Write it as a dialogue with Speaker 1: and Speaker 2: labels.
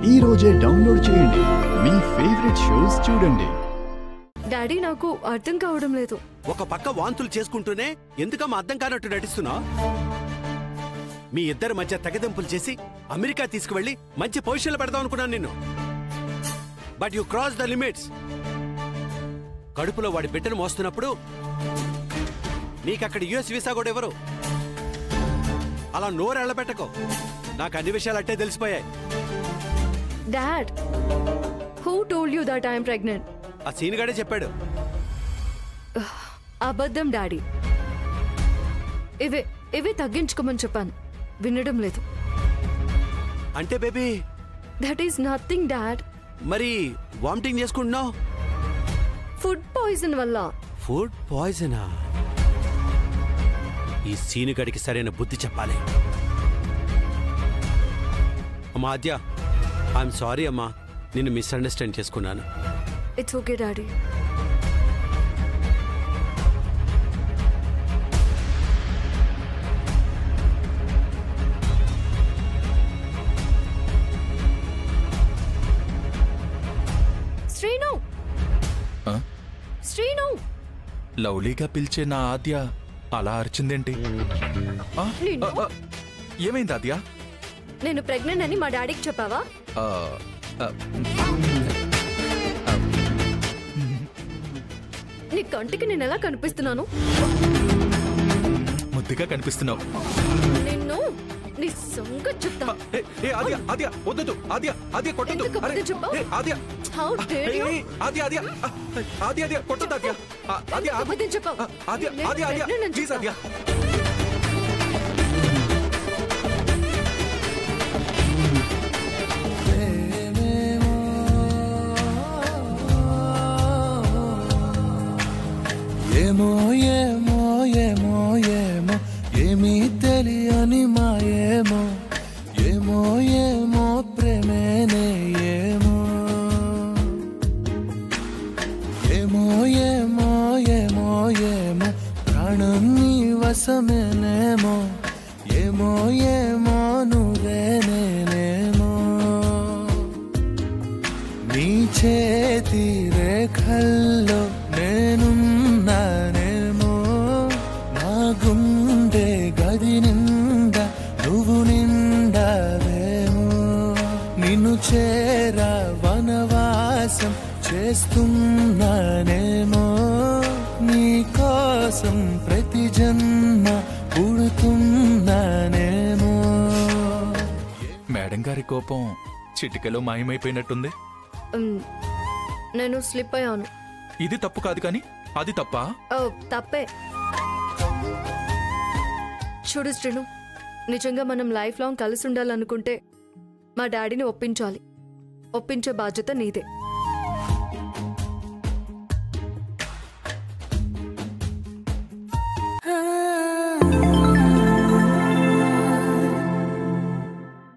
Speaker 1: ఈ రోజే డౌన్లోడ్ చేయండి. మీ ఫేవరెట్ షోస్ చూడండి.
Speaker 2: డాడీ నాకు అర్థం కావడం లేదు.
Speaker 3: ఒక పక్క వాంతులు చేసుకుంటూనే ఎందుకమ్మా అర్థం కానట్టు నటిస్తున్నావు? మీ ఇద్దరి మధ్య తెగదెంపులు చేసి అమెరికా తీసుకువెళ్ళి మంచి పొజిషన్లో పెడదాం అనుకున్నాను నిన్ను. But you cross the limits. కడుపులో వాడి బిడ్డను మోస్తున్నప్పుడు నీకక్కడ యుఎస్ వీసా కూడా ఎవరు? అలా నోరు ఎళ్ళబెట్టకో. నాకు అన్ని విషయాలు అట్టే తెలిసిపోయాయి.
Speaker 2: Dad, who told you that I'm pregnant?
Speaker 3: ఆ సీనుగాడే చెప్పాడు.
Speaker 2: అబద్ధం డాడీ. ఇవే తగ్గించుకోమని చెప్పాను, వినడం లేదు.
Speaker 3: అంటే baby
Speaker 2: that is nothing dad.
Speaker 3: మరి వామిటింగ్ చేసుకుంటున్నావు?
Speaker 2: ఫుడ్ పాయిజన్ వల్ల.
Speaker 3: ఫుడ్ పాయిజనా? ఈ సీనుగడికి సరైన బుద్ధి చెప్పాలి. అమ్మా ఆద్య, ఐఎమ్ సారీ అమ్మా, నిన్ను మిస్అండర్స్టాండ్ చేసుకున్నాను.
Speaker 2: It's okay daddy. Srinu, Srinu.
Speaker 4: లవ్లీగా పిలిచే నా ఆద్య అలా అరిచిందేంటి? ఏమైంది ఆద్య?
Speaker 2: నేను ప్రెగ్నెంట్ అని మా డాడీకి చెప్పావా? నీ కంటికి నేను ఎలా కనిపిస్తున్నాను?
Speaker 4: ముద్దుగా కనిపిస్తున్నావు.
Speaker 2: నిన్ను నీ సంగతి చెప్తా.
Speaker 4: వద్దు ఆద్య, ఆద్య కొట్టొద్దు.
Speaker 2: ఎందుకు అబద్ధం చెప్పావు?
Speaker 4: ఆద్య,
Speaker 2: How dare you?
Speaker 4: ఆద్య ఆద్య ఆద్య ఆద్య కొట్టొద్దు ఆద్య. ఆద్య
Speaker 2: ఎందుకు అబద్ధం చెప్పావు?
Speaker 4: ఆద్య ఆద్య ఆద్య ప్లీజ్ ఆద్య.
Speaker 5: ఏమో ఏమో ఏమో ఏమో ఏమీ తెలియని మాయేమో, ఏమో ఏమో ప్రేమేనే ఏమో, ఏమో ఏమో ఏమో ఏమో ప్రాణం నీ వశమేనేమో, ఏమో ఏమో నువ్వే నేనేమో, నీ చేతి రేఖల్లో నేనున్నానేమో, నా గుండె గది నిండా నువ్వు నిండావేమో, నిన్ను చేరా వనవాసం చేస్తున్నానేమో, నీ కోసం ప్రతి జన్మ పుడుతున్నానేమో.
Speaker 4: మేడం గారి కోపం చిటికలో మాయమైపోయినట్టుంది.
Speaker 2: నేను స్లిప్ అయ్యాను.
Speaker 4: ఇది తప్పు కాదు కానీ అది తప్పా?
Speaker 2: తప్పే. చూడు శ్రీను, నిజంగా మనం లైఫ్ లాంగ్ కలిసి ఉండాలనుకుంటే మా డాడీని ఒప్పించాలి. ఒప్పించే బాధ్యత నీదే.